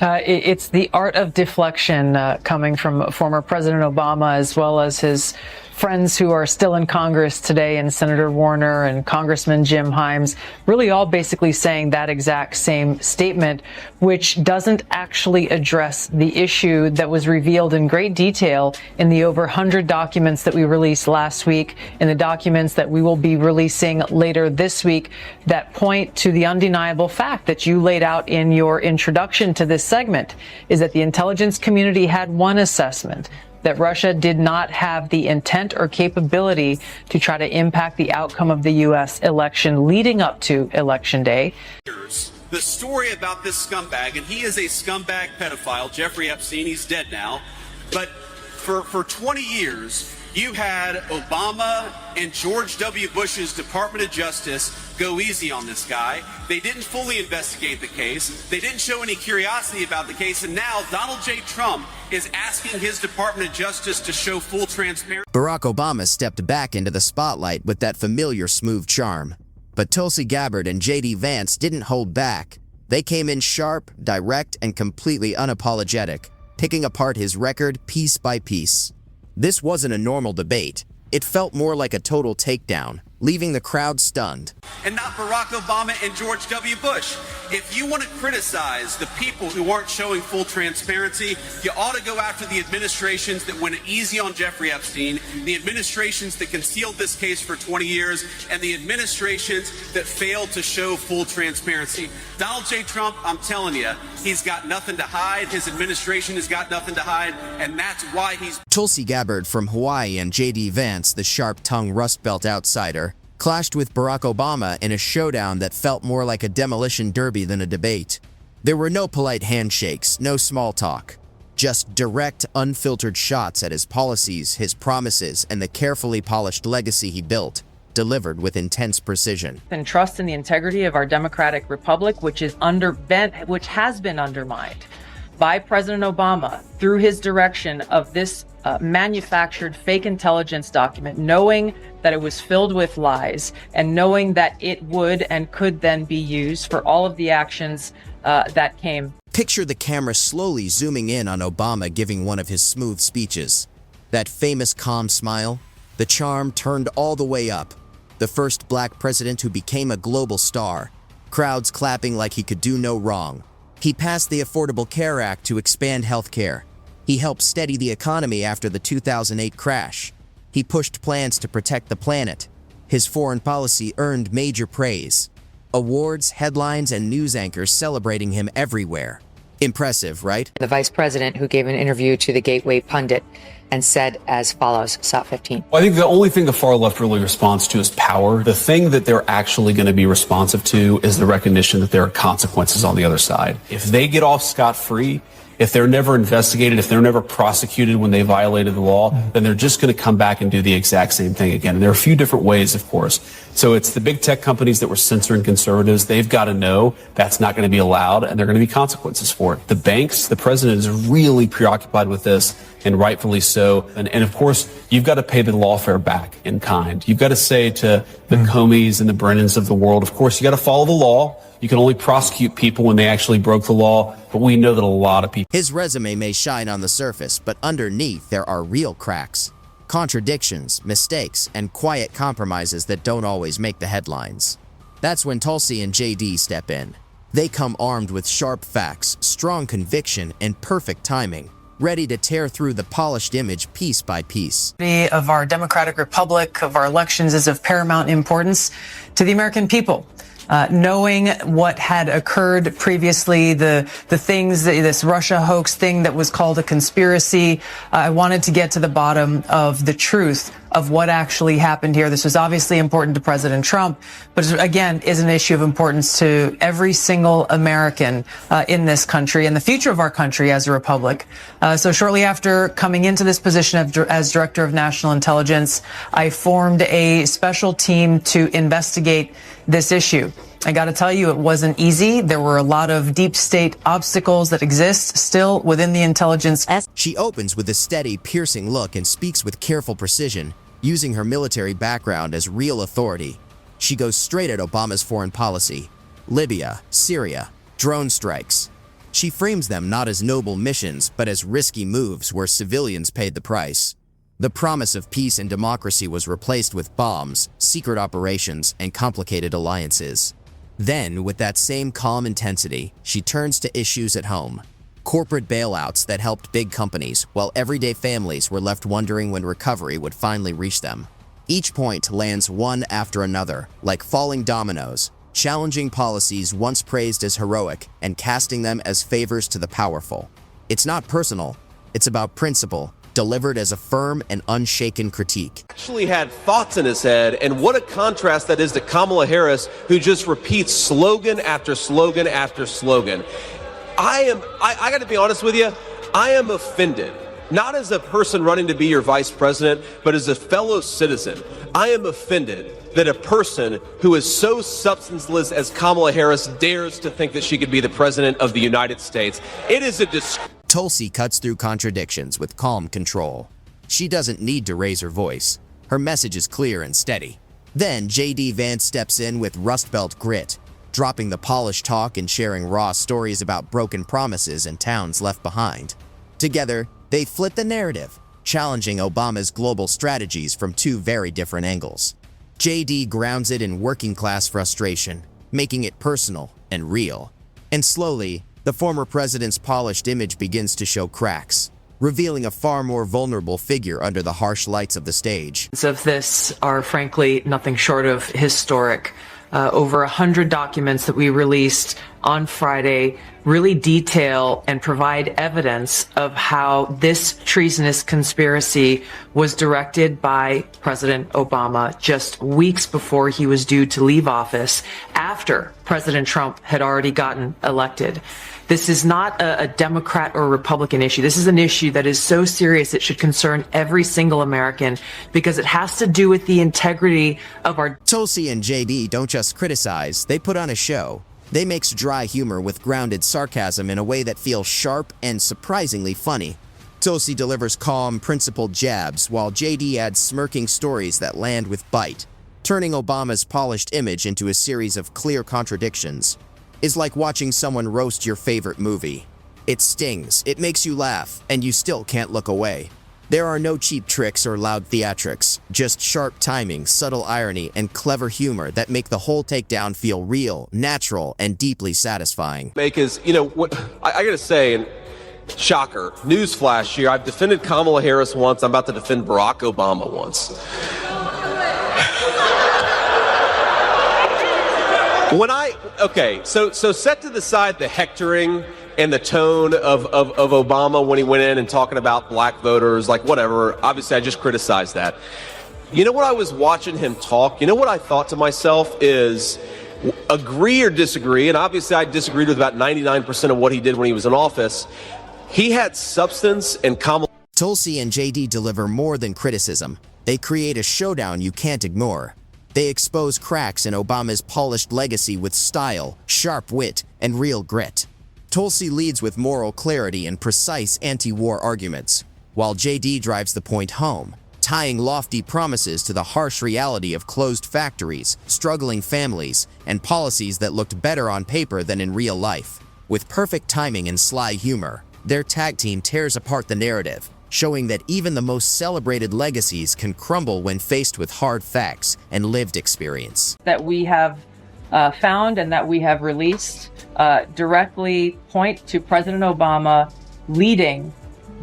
It's the art of deflection coming from former President Obama, as well as his friends who are still in Congress today, and Senator Warner and Congressman Jim Himes, really all basically saying that exact same statement, which doesn't actually address the issue that was revealed in great detail in the over 100 documents that we released last week, in the documents that we will be releasing later this week, that point to the undeniable fact that you laid out in your introduction to this segment, is that the intelligence community had one assessment, that Russia did not have the intent or capability to try to impact the outcome of the U.S. election leading up to Election Day. The story about this scumbag, and he is a scumbag pedophile, Jeffrey Epstein, he's dead now, but for 20 years, you had Obama and George W. Bush's Department of Justice go easy on this guy. They didn't fully investigate the case. They didn't show any curiosity about the case. And now Donald J. Trump is asking his Department of Justice to show full transparency. Barack Obama stepped back into the spotlight with that familiar smooth charm. But Tulsi Gabbard and J.D. Vance didn't hold back. They came in sharp, direct, and completely unapologetic, picking apart his record piece by piece. This wasn't a normal debate. It felt more like a total takedown, leaving the crowd stunned. And not Barack Obama and George W. Bush. If you want to criticize the people who aren't showing full transparency, you ought to go after the administrations that went easy on Jeffrey Epstein, the administrations that concealed this case for 20 years, and the administrations that failed to show full transparency. Donald J. Trump, I'm telling you, he's got nothing to hide. His administration has got nothing to hide, and that's why he's... Tulsi Gabbard from Hawaii and J.D. Vance, the sharp-tongued Rust Belt outsider, clashed with Barack Obama in a showdown that felt more like a demolition derby than a debate. There were no polite handshakes, no small talk. Just direct, unfiltered shots at his policies, his promises, and the carefully polished legacy he built, delivered with intense precision. And trust in the integrity of our democratic republic, which has been undermined by President Obama through his direction of this manufactured fake intelligence document, knowing that it was filled with lies and knowing that it would and could then be used for all of the actions that came. Picture the camera slowly zooming in on Obama giving one of his smooth speeches. That famous calm smile, the charm turned all the way up. The first black president who became a global star, crowds clapping like he could do no wrong. He passed the Affordable Care Act to expand health care. He helped steady the economy after the 2008 crash. He pushed plans to protect the planet. His foreign policy earned major praise. Awards, headlines, and news anchors celebrating him everywhere. Impressive, right? The vice president, who gave an interview to the Gateway Pundit and said as follows, SOT 15. I think the only thing the far left really responds to is power. The thing that they're actually going to be responsive to is the recognition that there are consequences on the other side. If they get off scot-free, if they're never investigated, if they're never prosecuted when they violated the law, then they're just going to come back and do the exact same thing again. And there are a few different ways, of course. So it's the big tech companies that were censoring conservatives. They've got to know that's not going to be allowed, and there are going to be consequences for it. The banks, the president is really preoccupied with this, and rightfully so. And of course, you've got to pay the lawfare back in kind. You've got to say to the Comeys and the Brennans of the world, of course, you got to follow the law. You can only prosecute people when they actually broke the law, but we know that a lot of people... His resume may shine on the surface, but underneath there are real cracks, contradictions, mistakes, and quiet compromises that don't always make the headlines. That's when Tulsi and JD step in. They come armed with sharp facts, strong conviction, and perfect timing, ready to tear through the polished image piece by piece. Of our democratic republic, of our elections, is of paramount importance to the American people. Knowing what had occurred previously, the things, this Russia hoax thing that was called a conspiracy, I wanted to get to the bottom of the truth of what actually happened here. This was obviously important to President Trump, but again, is an issue of importance to every single American in this country and the future of our country as a republic. So shortly after coming into this position as Director of National Intelligence, I formed a special team to investigate this issue. I got to tell you, it wasn't easy. There were a lot of deep state obstacles that exist still within the intelligence. She opens with a steady, piercing look and speaks with careful precision, using her military background as real authority. She goes straight at Obama's foreign policy. Libya, Syria, drone strikes. She frames them not as noble missions, but as risky moves where civilians paid the price. The promise of peace and democracy was replaced with bombs, secret operations, and complicated alliances. Then, with that same calm intensity, she turns to issues at home. Corporate bailouts that helped big companies, while everyday families were left wondering when recovery would finally reach them. Each point lands one after another, like falling dominoes, challenging policies once praised as heroic and casting them as favors to the powerful. It's not personal, it's about principle, delivered as a firm and unshaken critique. Actually had thoughts in his head, and what a contrast that is to Kamala Harris, who just repeats slogan after slogan after slogan. I got to be honest with you, I am offended. Not as a person running to be your vice president, but as a fellow citizen. I am offended that a person who is so substanceless as Kamala Harris dares to think that she could be the president of the United States. It is a disgrace. Tulsi cuts through contradictions with calm control. She doesn't need to raise her voice. Her message is clear and steady. Then J.D. Vance steps in with Rust Belt grit, dropping the polished talk and sharing raw stories about broken promises and towns left behind. Together, they flip the narrative, challenging Obama's global strategies from two very different angles. J.D. grounds it in working-class frustration, making it personal and real. And slowly, the former president's polished image begins to show cracks, revealing a far more vulnerable figure under the harsh lights of the stage. Of this are frankly nothing short of historic. Over 100 documents that we released on Friday really detail and provide evidence of how this treasonous conspiracy was directed by President Obama just weeks before he was due to leave office, after President Trump had already gotten elected. This is not a Democrat or Republican issue. This is an issue that is so serious it should concern every single American, because it has to do with the integrity of our... Tulsi and JD don't just criticize, they put on a show. They mix dry humor with grounded sarcasm in a way that feels sharp and surprisingly funny. Tulsi delivers calm, principled jabs, while JD adds smirking stories that land with bite, turning Obama's polished image into a series of clear contradictions. Is like watching someone roast your favorite movie. It stings, it makes you laugh, and you still can't look away. There are no cheap tricks or loud theatrics, just sharp timing, subtle irony, and clever humor that make the whole takedown feel real, natural, and deeply satisfying. What I gotta say, and shocker, newsflash here, I've defended Kamala Harris once, I'm about to defend Barack Obama once. So set to the side the hectoring and the tone of Obama when he went in and talking about black voters, like whatever. Obviously, I just criticized that. You know what I was watching him talk? You know what I thought to myself is, agree or disagree, and obviously I disagreed with about 99% of what he did when he was in office. He had substance, and Kamala... Tulsi and JD deliver more than criticism. They create a showdown you can't ignore. They expose cracks in Obama's polished legacy with style, sharp wit, and real grit. Tulsi leads with moral clarity and precise anti-war arguments, while JD drives the point home, tying lofty promises to the harsh reality of closed factories, struggling families, and policies that looked better on paper than in real life. With perfect timing and sly humor, their tag team tears apart the narrative, showing that even the most celebrated legacies can crumble when faced with hard facts and lived experience. that we have found and that we have released directly point to President Obama leading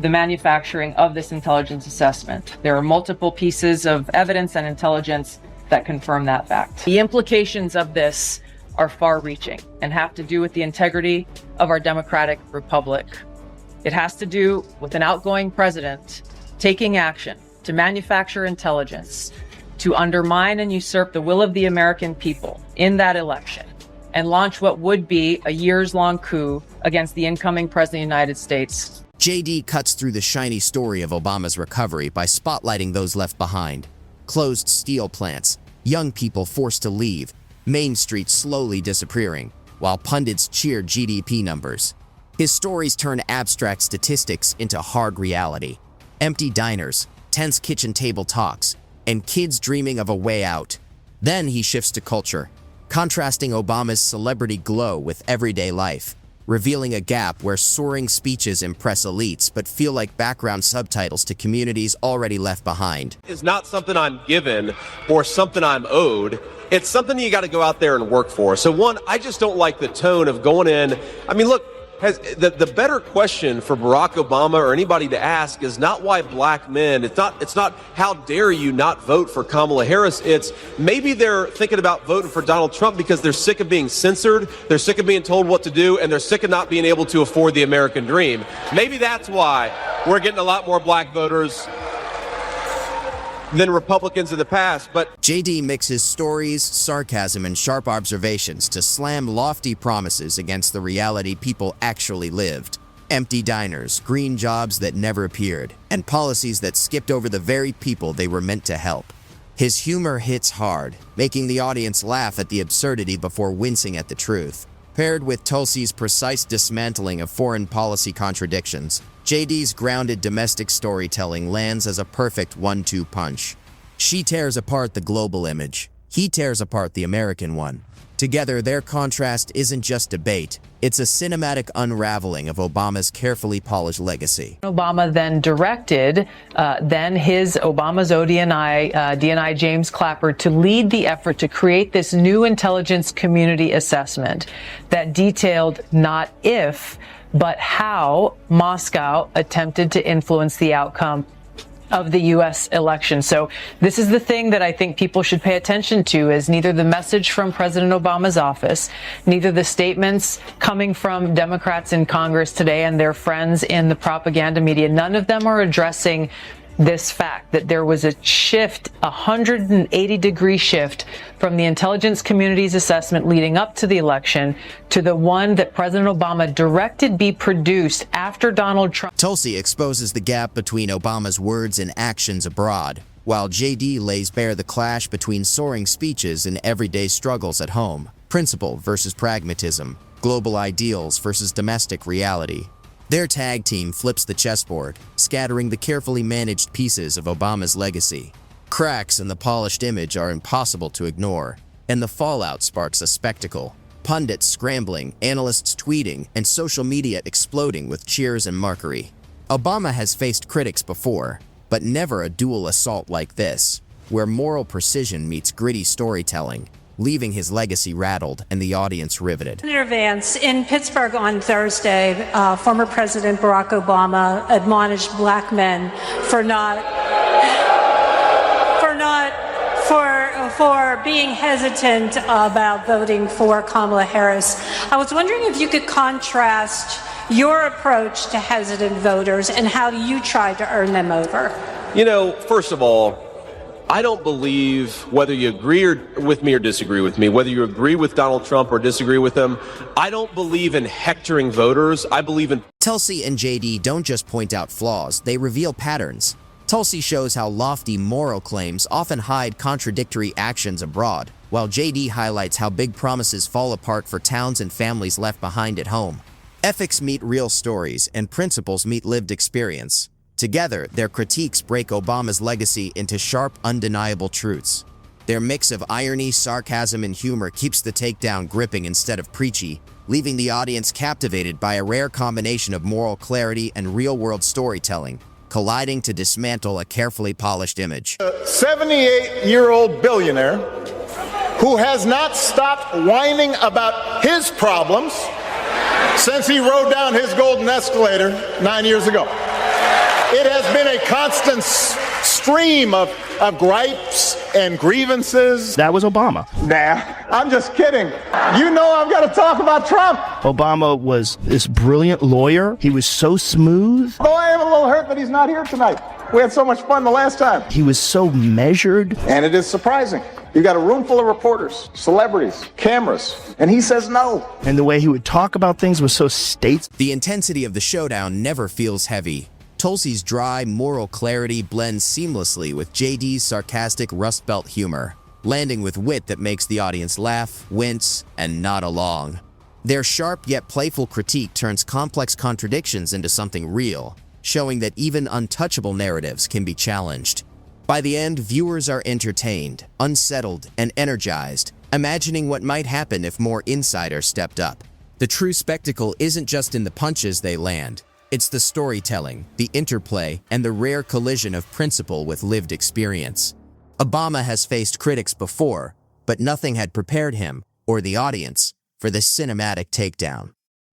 the manufacturing of this intelligence assessment. There are multiple pieces of evidence and intelligence that confirm that fact. The implications of this are far-reaching and have to do with the integrity of our democratic republic. It has to do with an outgoing president taking action to manufacture intelligence to undermine and usurp the will of the American people in that election and launch what would be a years-long coup against the incoming president of the United States. JD cuts through the shiny story of Obama's recovery by spotlighting those left behind. Closed steel plants, young people forced to leave, Main Street slowly disappearing, while pundits cheered GDP numbers. His stories turn abstract statistics into hard reality. Empty diners, tense kitchen table talks, and kids dreaming of a way out. Then he shifts to culture, contrasting Obama's celebrity glow with everyday life. revealing a gap where soaring speeches impress elites but feel like background subtitles to communities already left behind. Is not something I'm given or something I'm owed. It's something you got to go out there and work for. So one, I just don't like the tone of going in. I mean, look, the better question for Barack Obama or anybody to ask is not why black men. It's not how dare you not vote for Kamala Harris. It's maybe they're thinking about voting for Donald Trump because they're sick of being censored, they're sick of being told what to do, and they're sick of not being able to afford the American dream. Maybe that's why we're getting a lot more black voters than Republicans in the past. But JD mixes stories, sarcasm, and sharp observations to slam lofty promises against the reality people actually lived. Empty diners, green jobs that never appeared, and policies that skipped over the very people they were meant to help. His humor hits hard, making the audience laugh at the absurdity before wincing at the truth. Paired with Tulsi's precise dismantling of foreign policy contradictions, JD's grounded domestic storytelling lands as a perfect 1-2 punch. She tears apart the global image. He tears apart the American one. Together, their contrast isn't just debate. It's a cinematic unraveling of Obama's carefully polished legacy. Obama then directed Obama's DNI James Clapper to lead the effort to create this new intelligence community assessment that detailed not if, but how Moscow attempted to influence the outcome of the U.S. election. So this is the thing that I think people should pay attention to, is neither the message from President Obama's office, neither the statements coming from Democrats in Congress today and their friends in the propaganda media. None of them are addressing this fact that there was a shift, a 180-degree shift from the intelligence community's assessment leading up to the election to the one that President Obama directed be produced after Donald Trump. Tulsi exposes the gap between Obama's words and actions abroad, while JD lays bare the clash between soaring speeches and everyday struggles at home, principle versus pragmatism, global ideals versus domestic reality. Their tag team flips the chessboard, scattering the carefully managed pieces of Obama's legacy. Cracks in the polished image are impossible to ignore, and the fallout sparks a spectacle. Pundits scrambling, analysts tweeting, and social media exploding with cheers and mockery. Obama has faced critics before, but never a dual assault like this, where moral precision meets gritty storytelling, leaving his legacy rattled and the audience riveted. Senator Vance, in Pittsburgh on Thursday, former President Barack Obama admonished black men for being hesitant about voting for Kamala Harris. I was wondering if you could contrast your approach to hesitant voters and how you tried to earn them over. You know, first of all, I don't believe, whether you agree with me or disagree with me, whether you agree with Donald Trump or disagree with him, I don't believe in hectoring voters. I believe in... Tulsi and JD don't just point out flaws, they reveal patterns. Tulsi shows how lofty moral claims often hide contradictory actions abroad, while JD highlights how big promises fall apart for towns and families left behind at home. Ethics meet real stories, and principles meet lived experience. Together, their critiques break Obama's legacy into sharp, undeniable truths. Their mix of irony, sarcasm, and humor keeps the takedown gripping instead of preachy, leaving the audience captivated by a rare combination of moral clarity and real-world storytelling, colliding to dismantle a carefully polished image. A 78-year-old billionaire who has not stopped whining about his problems since he rode down his golden escalator 9 years ago. It has been a constant stream of gripes and grievances. That was Obama. Nah, I'm just kidding. You know I've got to talk about Trump. Obama was this brilliant lawyer. He was so smooth. Though I am a little hurt that he's not here tonight. We had so much fun the last time. He was so measured. And it is surprising. You got a room full of reporters, celebrities, cameras, and he says no. And the way he would talk about things was so statesman. The intensity of the showdown never feels heavy. Tulsi's dry, moral clarity blends seamlessly with JD's sarcastic Rust Belt humor, landing with wit that makes the audience laugh, wince, and nod along. Their sharp yet playful critique turns complex contradictions into something real, showing that even untouchable narratives can be challenged. By the end, viewers are entertained, unsettled, and energized, imagining what might happen if more insiders stepped up. The true spectacle isn't just in the punches they land. It's the storytelling, the interplay, and the rare collision of principle with lived experience. Obama has faced critics before, but nothing had prepared him, or the audience, for this cinematic takedown.